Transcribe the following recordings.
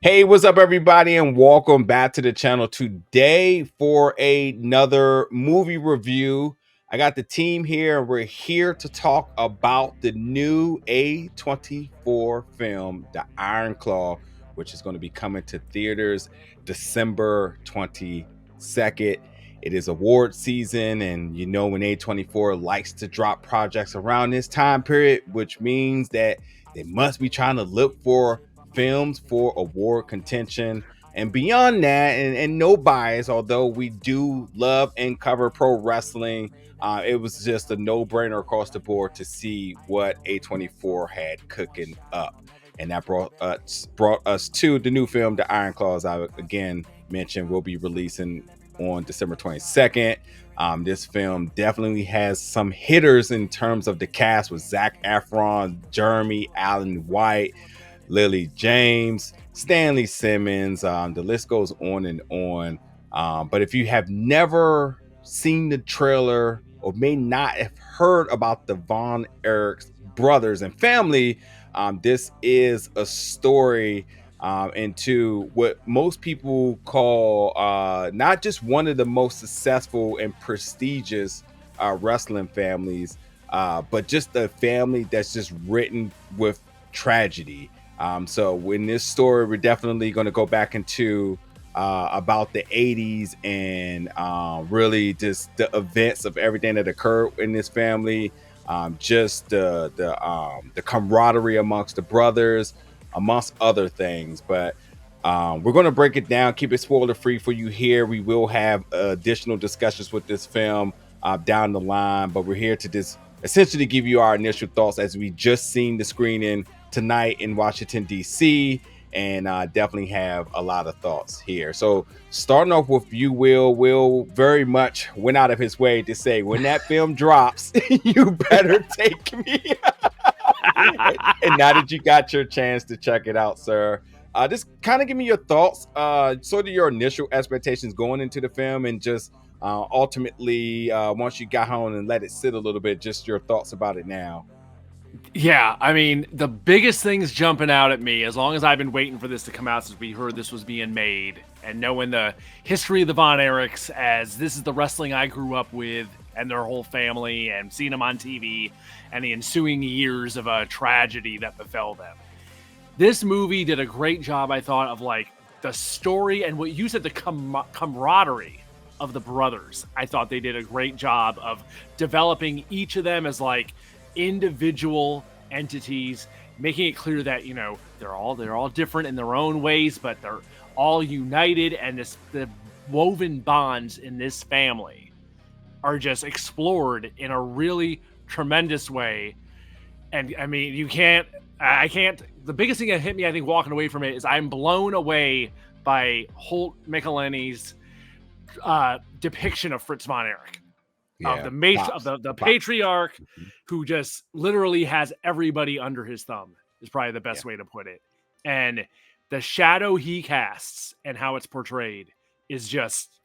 Hey, what's up, everybody, and welcome back to the channel today for another movie review. I got the team here, and we're here to talk about the new A24 film, The Iron Claw, which is going to be coming to theaters December 22nd. It is award season, and you know when A24 likes to drop projects around this time period, which means that they must be trying to look for films for award contention. And beyond that, and no bias, although we do love and cover pro wrestling, it was just a no-brainer across the board to see what A24 had cooking up. And that brought us to the new film, The Iron Claws. I again mentioned will be releasing on December 22nd. This film definitely has some hitters in terms of the cast with Zac Efron, Jeremy Allen White, Lily James, Stanley Simmons. The list goes on and on. But if you have never seen the trailer or may not have heard about the Von Erichs brothers and family, this is a story into what most people call not just one of the most successful and prestigious wrestling families, but just a family that's just written with tragedy. So in this story, we're definitely going to go back into about the 80s and really just the events of everything that occurred in this family, just the camaraderie amongst the brothers, amongst other things. But we're going to break it down, keep it spoiler free for you here. We will have additional discussions with this film down the line, but we're here to just essentially give you our initial thoughts as we just seen the screening tonight in Washington, D.C., and definitely have a lot of thoughts here. So starting off with you, Will very much went out of his way to say, when that film drops, you better take me. And now that you got your chance to check it out, sir, just kind of give me your thoughts, sort of your initial expectations going into the film, and just ultimately, once you got home and let it sit a little bit, just your thoughts about it now. Yeah, I mean, the biggest things jumping out at me, as long as I've been waiting for this to come out since we heard this was being made, and knowing the history of the Von Erichs, as this is the wrestling I grew up with and their whole family, and seeing them on TV, and the ensuing years of a tragedy that befell them. This movie did a great job, I thought, of like the story and what you said, the camaraderie of the brothers. I thought they did a great job of developing each of them as like individual entities, making it clear that, you know, they're all different in their own ways, but they're all united, and the woven bonds in this family are just explored in a really tremendous way. And I mean, I can't, the biggest thing that hit me, I think, walking away from it is I'm blown away by Holt McElhenney's depiction of Fritz von Erich. Yeah, Of the patriarch who just literally has everybody under his thumb is probably the best way to put it. And the shadow he casts and how it's portrayed is just,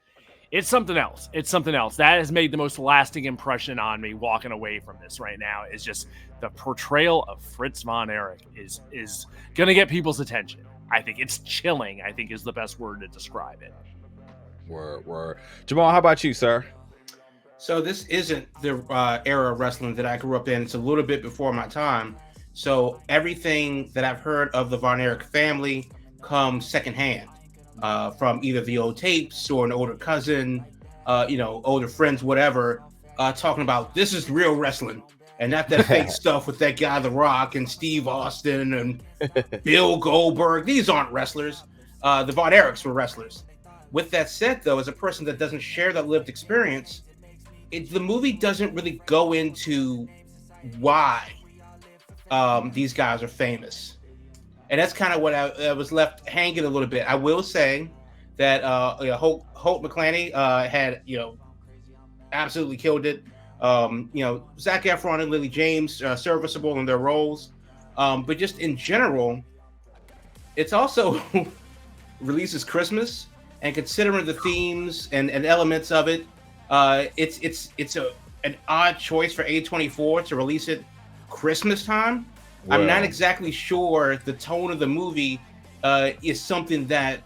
it's something else. It's something else. That has made the most lasting impression on me walking away from this right now, is just the portrayal of Fritz von Erich is going to get people's attention. I think it's chilling, I think is the best word to describe it. Word. Jamal, how about you, sir? So this isn't the era of wrestling that I grew up in. It's a little bit before my time. So everything that I've heard of the Von Erich family comes secondhand from either the old tapes or an older cousin, older friends, whatever, talking about this is real wrestling and not that fake stuff with that guy, The Rock, and Steve Austin and Bill Goldberg. These aren't wrestlers. The Von Erichs were wrestlers. With that said, though, as a person that doesn't share that lived experience, the movie doesn't really go into why these guys are famous. And that's kind of what I was left hanging a little bit. I will say that Holt McElhenney had, absolutely killed it. Zac Efron and Lily James serviceable in their roles. But just in general, it's also releases Christmas, and considering the themes and elements of it, it's an odd choice for A24 to release it Christmas time. Well, I'm not exactly sure the tone of the movie is something that,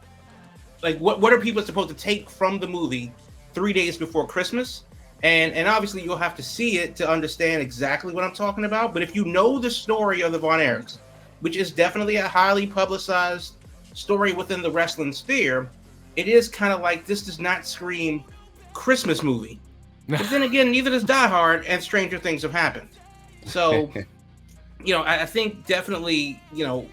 like, what are people supposed to take from the movie 3 days before Christmas? And obviously you'll have to see it to understand exactly what I'm talking about. But if you know the story of the Von Erichs, which is definitely a highly publicized story within the wrestling sphere, it is kind of like, this does not scream Christmas movie. But then again, neither does Die Hard, and stranger things have happened. So, I think definitely, Will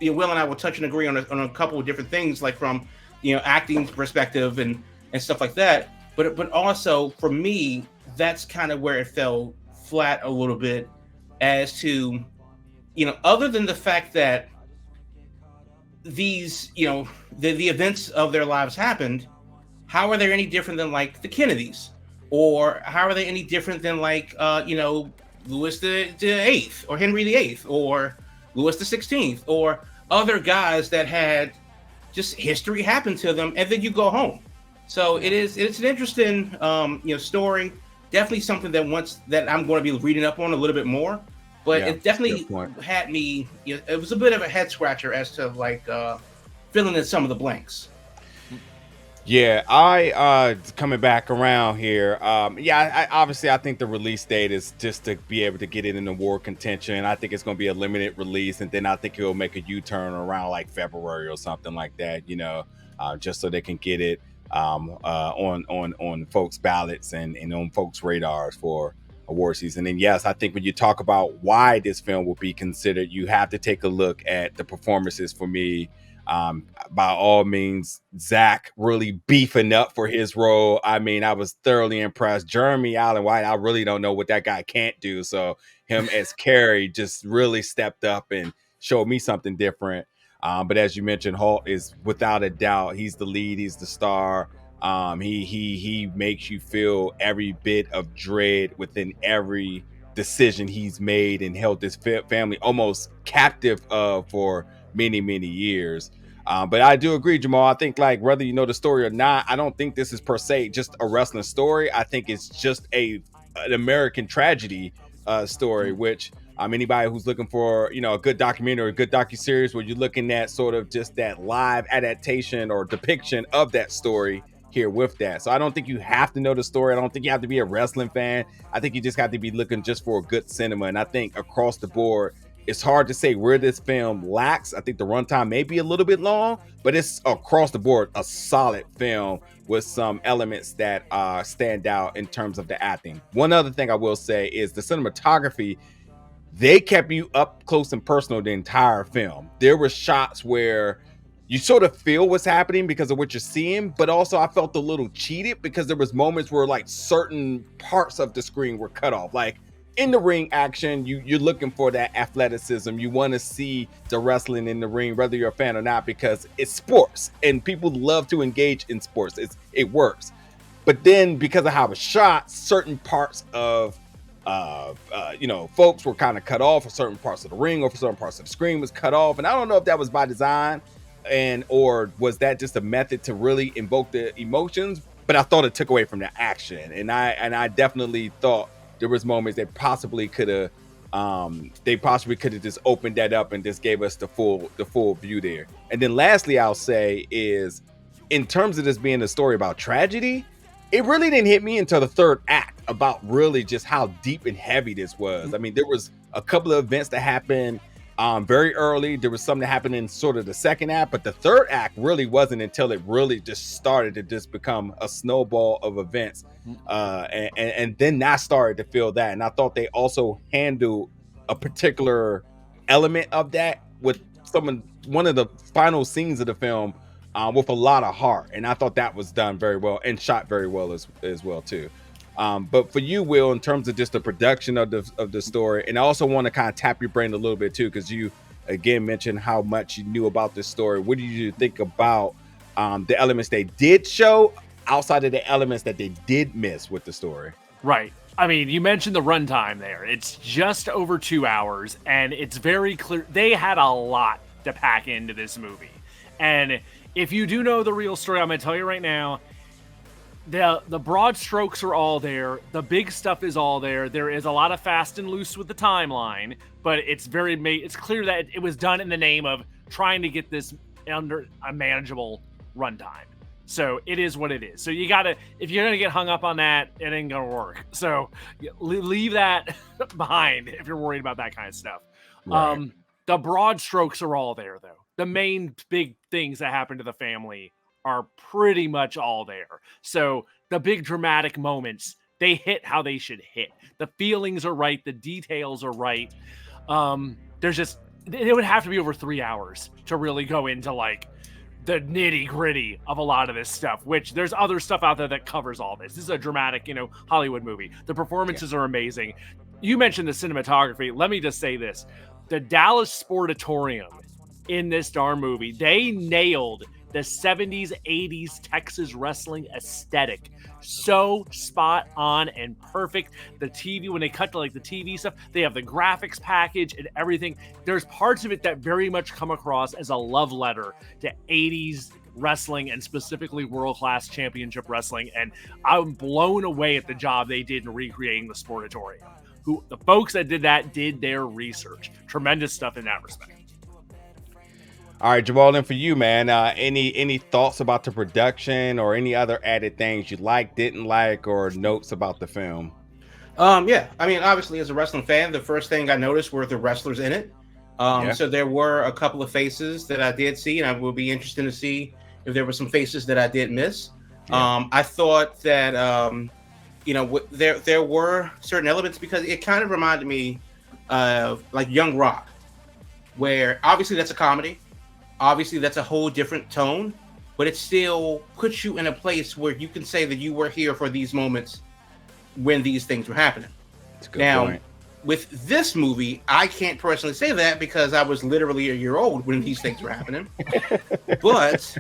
and I will touch and agree on a couple of different things, like from, acting perspective and stuff like that. But also for me, that's kind of where it fell flat a little bit, as to, other than the fact that these, the events of their lives happened, how are they any different than like the Kennedys? Or how are they any different than like, Louis the Eighth or Henry the Eighth or Louis the 16th or other guys that had just history happen to them, and then you go home. So it's an interesting, story. Definitely something that I'm going to be reading up on a little bit more. But it definitely had me. It was a bit of a head scratcher as to like filling in some of the blanks. Yeah, I coming back around here. Obviously I think the release date is just to be able to get it in the war contention. I think it's going to be a limited release, and then I think he'll make a U-turn around like February or something like that. Just so they can get it on folks' ballots and on folks' radars for award season. And yes, I think when you talk about why this film will be considered, you have to take a look at the performances for me. By all means, Zach really beefing up for his role. I mean, I was thoroughly impressed. Jeremy Allen White, I really don't know what that guy can't do. So him as Carrie just really stepped up and showed me something different. But as you mentioned, Holt is without a doubt, he's the lead, he's the star. He makes you feel every bit of dread within every decision he's made, and held this family almost captive for many years. But I do agree, Jamal. I think, like, whether you know the story or not, I don't think this is per se just a wrestling story. I think it's just an American tragedy story, which anybody who's looking for, a good documentary or a good docuseries where you're looking at sort of just that live adaptation or depiction of that story here with that. So I don't think you have to know the story. I don't think you have to be a wrestling fan. I think you just got to be looking just for a good cinema. And I think across the board, it's hard to say where this film lacks. I think the runtime may be a little bit long, but it's across the board a solid film with some elements that stand out in terms of the acting. One other thing I will say is the cinematography. They kept you up close and personal the entire film. There were shots where you sort of feel what's happening because of what you're seeing, but also I felt a little cheated because there was moments where like certain parts of the screen were cut off. Like in the ring action, you're looking for that athleticism. You want to see the wrestling in the ring, whether you're a fan or not, because it's sports and people love to engage in sports. It works. But then because of how it was shot, certain parts of folks were kind of cut off, for certain parts of the ring or for certain parts of the screen was cut off. And I don't know if that was by design or was that just a method to really invoke the emotions, but I thought it took away from the action. And I definitely thought there was moments that possibly could have just opened that up and just gave us the full view there. And then lastly, I'll say is, in terms of this being a story about tragedy, it really didn't hit me until the third act about really just how deep and heavy this was. I mean, there was a couple of events that happened very early. There was something that happened in sort of the second act, but the third act really wasn't until it really just started to just become a snowball of events. And then I started to feel that. And I thought they also handled a particular element of that with one of the final scenes of the film with a lot of heart. And I thought that was done very well and shot very well as well too. But for you, Will, in terms of just the production of the story, and I also want to kind of tap your brain a little bit too, because you again mentioned how much you knew about this story. What did you think about the elements they did show outside of the elements that they did miss with the story? Right. I mean, you mentioned the runtime there. It's just over 2 hours, and it's very clear they had a lot to pack into this movie. And if you do know the real story, I'm going to tell you right now, the broad strokes are all there. The big stuff is all there. There is a lot of fast and loose with the timeline, but it's clear that it was done in the name of trying to get this under a manageable runtime. So it is what it is. So you gotta, if you're gonna get hung up on that, it ain't gonna work. So leave that behind if you're worried about that kind of stuff. Right. The broad strokes are all there, though. The main big things that happen to the family are pretty much all there. So the big dramatic moments, they hit how they should hit. The feelings are right. The details are right. There's just, it would have to be over 3 hours to really go into like the nitty gritty of a lot of this stuff, which there's other stuff out there that covers all this. This is a dramatic, Hollywood movie. The performances are amazing. You mentioned the cinematography. Let me just say this. The Dallas Sportatorium in this darn movie, they nailed the 70s, 80s Texas wrestling aesthetic. So spot on and perfect. The TV, when they cut to like the TV stuff, they have the graphics package and everything. There's parts of it that very much come across as a love letter to 80s wrestling and specifically world-class championship wrestling. And I'm blown away at the job they did in recreating the Sportatorium. The folks that did that did their research. Tremendous stuff in that respect. All right, Jamal, and for you, man, any thoughts about the production or any other added things you liked, didn't like, or notes about the film? Yeah, I mean, obviously, as a wrestling fan, the first thing I noticed were the wrestlers in it. So there were a couple of faces that I did see, and I will be interested to see if there were some faces that I did miss. I thought that there were certain elements, because it kind of reminded me of like Young Rock, where obviously that's a comedy. Obviously, that's a whole different tone, but it still puts you in a place where you can say that you were here for these moments when these things were happening. That's a good now, point. With this movie, I can't personally say that because I was literally a year old when these things were happening. But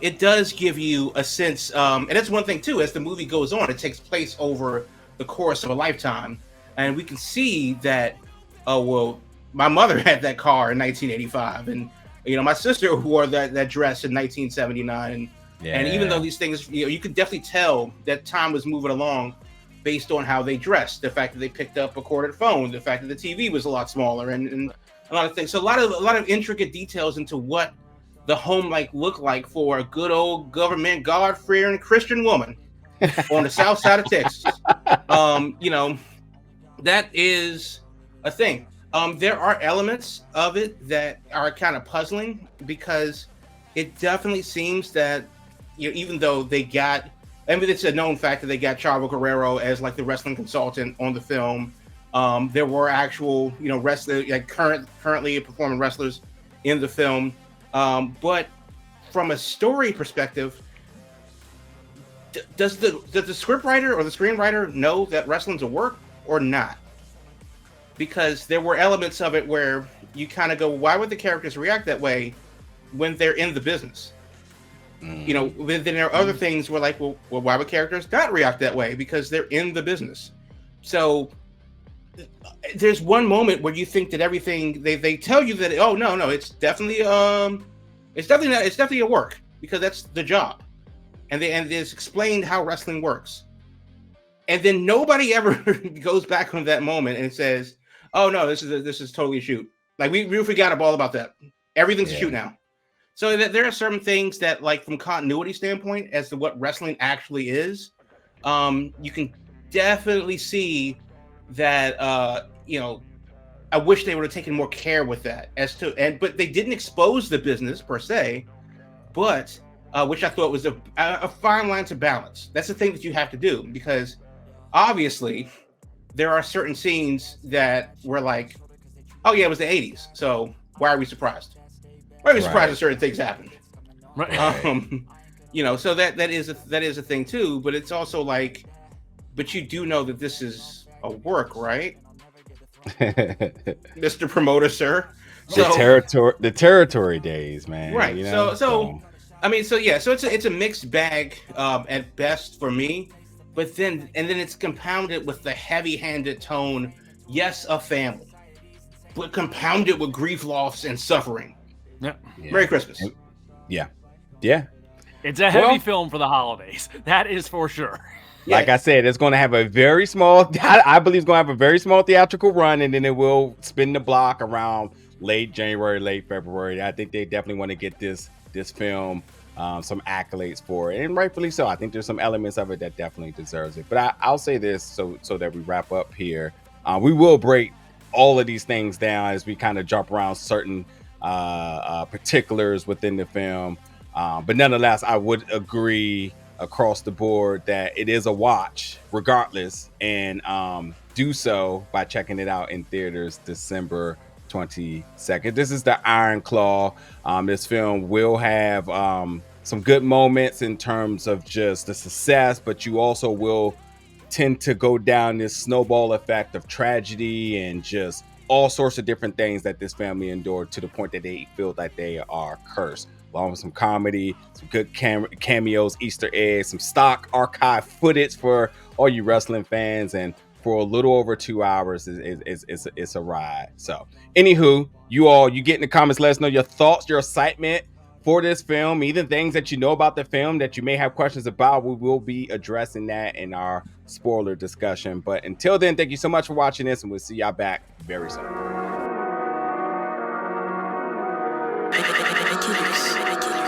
it does give you a sense, and that's one thing too, as the movie goes on, it takes place over the course of a lifetime. And we can see that, my mother had that car in 1985, and my sister wore that dress in 1979, and even though these things, you could definitely tell that time was moving along based on how they dressed, the fact that they picked up a corded phone, the fact that the TV was a lot smaller, and a lot of things. So a lot of intricate details into what the home looked like for a good old government God-fearing Christian woman on the south side of Texas. That is a thing. There are elements of it that are kind of puzzling, because it definitely seems that, even though they got, it's a known fact that they got Chavo Guerrero as like the wrestling consultant on the film. There were actual, wrestlers, like currently performing wrestlers in the film. But from a story perspective, does the scriptwriter or the screenwriter know that wrestling's a work or not? Because there were elements of it where you kind of go, why would the characters react that way when they're in the business? Then there are other things where like, well, why would characters not react that way? Because they're in the business. So there's one moment where you think that everything they tell you that, oh no, it's definitely a work, because that's the job, and it's explained how wrestling works, and then nobody ever goes back on that moment and says, oh no, this is totally a shoot. Like we forgot all about that. Everything's a shoot now. So there are certain things that, like, from continuity standpoint as to what wrestling actually is, you can definitely see that I wish they would have taken more care with that, but they didn't expose the business per se, but which I thought was a fine line to balance. That's the thing that you have to do, because obviously there are certain scenes that were like, oh yeah, it was the 80s, so why are we surprised? Why are we surprised that certain things happened? Right. So that is a thing too, but it's also like, but you do know that this is a work, right? Mr. Promoter, sir. The territory days, man. Right. So it's a mixed bag at best for me, but then it's compounded with the heavy-handed tone. Yes, a family, but compounded with grief, loss, and suffering. Yeah. Merry Christmas. Yeah. It's a heavy film for the holidays. That is for sure. Like I said, it's going to have a very small, I believe it's going to have a very small theatrical run, and then it will spin the block around late January, late February. I think they definitely want to get this film some accolades for it, and rightfully so. I think there's some elements of it that definitely deserves it. But I'll say this so that we wrap up here. We will break all of these things down as we kind of jump around certain particulars within the film. But nonetheless, I would agree across the board that it is a watch regardless, and do so by checking it out in theaters December 22nd. This is the Iron Claw. This film will have some good moments in terms of just the success, but you also will tend to go down this snowball effect of tragedy and just all sorts of different things that this family endured to the point that they feel like they are cursed. Along with some comedy, some good cameos, Easter eggs, some stock archive footage for all you wrestling fans, and for a little over 2 hours, it's a ride. So, anywho, you get in the comments, let us know your thoughts, your excitement for this film, even things that you know about the film that you may have questions about. We will be addressing that in our spoiler discussion. But until then, thank you so much for watching this, and we'll see y'all back very soon. A24.